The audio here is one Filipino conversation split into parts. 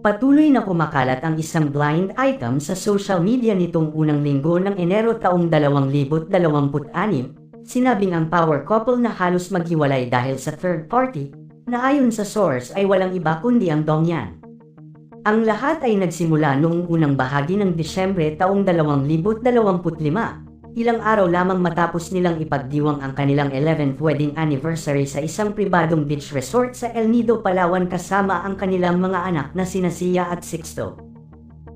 Patuloy na kumakalat ang isang blind item sa social media nitong unang linggo ng Enero taong 2026. Sinabing ang power couple na halos maghiwalay dahil sa third party, na ayon sa source ay walang iba kundi ang Dongyan. Ang lahat ay nagsimula noong unang bahagi ng Disyembre taong 2025, ilang araw lamang matapos nilang ipagdiwang ang kanilang 11th wedding anniversary sa isang pribadong beach resort sa El Nido, Palawan kasama ang kanilang mga anak na sina Sia at Sixto.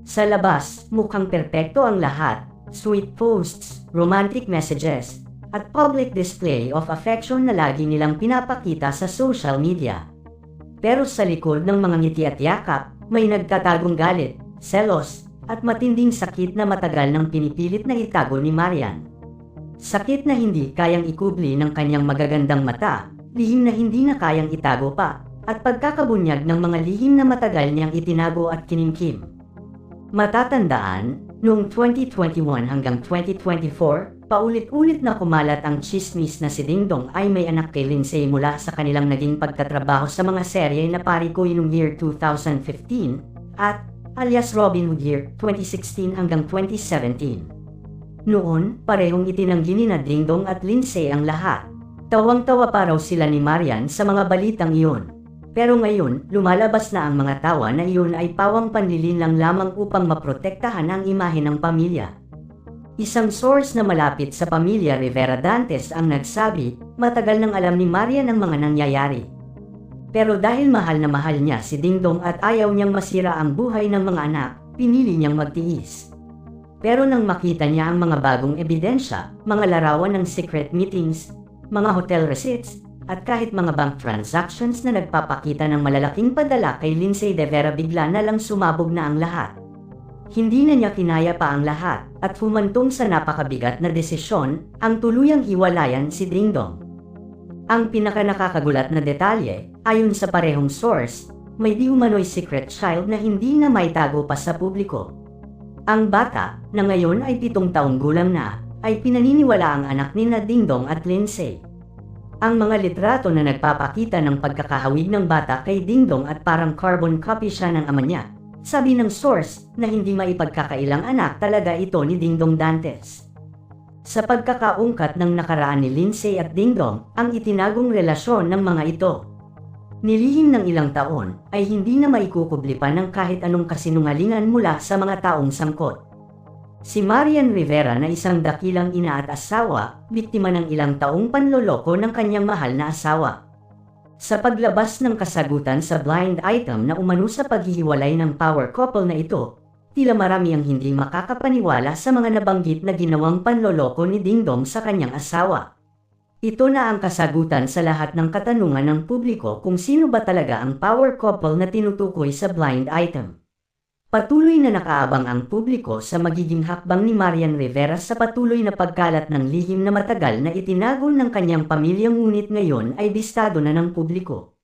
Sa labas, mukhang perpekto ang lahat, sweet posts, romantic messages, at public display of affection na lagi nilang pinapakita sa social media. Pero sa likod ng mga ngiti at yakap, may nagtatagong galit, selos, at matinding sakit na matagal nang pinipilit na itago ni Marian. Sakit na hindi kayang ikubli ng kanyang magagandang mata, lihim na hindi na kayang itago pa, at pagkakabunyag ng mga lihim na matagal niyang itinago at kinimkim. Matatandaan, noong 2021 hanggang 2024, paulit-ulit na kumalat ang chismis na si Dingdong ay may anak kay Lindsay mula sa kanilang naging pagtatrabaho sa mga serye na Parikoy noong year 2015 at alias Robin Hood year 2016 hanggang 2017. Noon, parehong itinanggi ni Dingdong at Lindsay ang lahat. Tawang-tawa pa raw sila ni Marian sa mga balitang iyon. Pero ngayon, lumalabas na ang mga tawa na iyon ay pawang panlilin lang lamang upang maprotektahan ang imahe ng pamilya. Isang source na malapit sa pamilya Rivera Dantes ang nagsabi, matagal nang alam ni Marian ang mga nangyayari. Pero dahil mahal na mahal niya si Dingdong at ayaw niyang masira ang buhay ng mga anak, pinili niyang magtiis. Pero nang makita niya ang mga bagong ebidensya, mga larawan ng secret meetings, mga hotel receipts, at kahit mga bank transactions na nagpapakita ng malalaking padala kay Lindsay de Vera, bigla na lang sumabog na ang lahat. Hindi na niya kinaya pa ang lahat at humantong sa napakabigat na desisyon, ang tuluyang hiwalayan si Dingdong. Ang pinakanakakagulat na detalye, ayon sa parehong source, may di umano'y secret child na hindi na maitago pa sa publiko. Ang bata, na ngayon ay 7 taong gulang na, ay pinaniniwala ang anak ni Dingdong at Lindsay. Ang mga litrato na nagpapakita ng pagkakahawig ng bata kay Dingdong at parang carbon copy siya ng ama niya. Sabi ng source na hindi maipagkakailang anak talaga ito ni Dingdong Dantes. Sa pagkakaungkat ng nakaraan ni Lindsay at Dingdong, ang itinagong relasyon ng mga ito, nilihim ng ilang taon, ay hindi na maikukubli pa ng kahit anong kasinungalingan mula sa mga taong sangkot. Si Marian Rivera na isang dakilang ina at asawa, biktima ng ilang taong panloloko ng kanyang mahal na asawa. Sa paglabas ng kasagutan sa blind item na umano sa paghihiwalay ng power couple na ito, tila marami ang hindi makakapaniwala sa mga nabanggit na ginawang panloloko ni Dingdong sa kanyang asawa. Ito na ang kasagutan sa lahat ng katanungan ng publiko kung sino ba talaga ang power couple na tinutukoy sa blind item. Patuloy na nakaabang ang publiko sa magiging hakbang ni Marian Rivera sa patuloy na pagkalat ng lihim na matagal na itinago ng kanyang pamilya, ngunit ngayon ay bistado na ng publiko.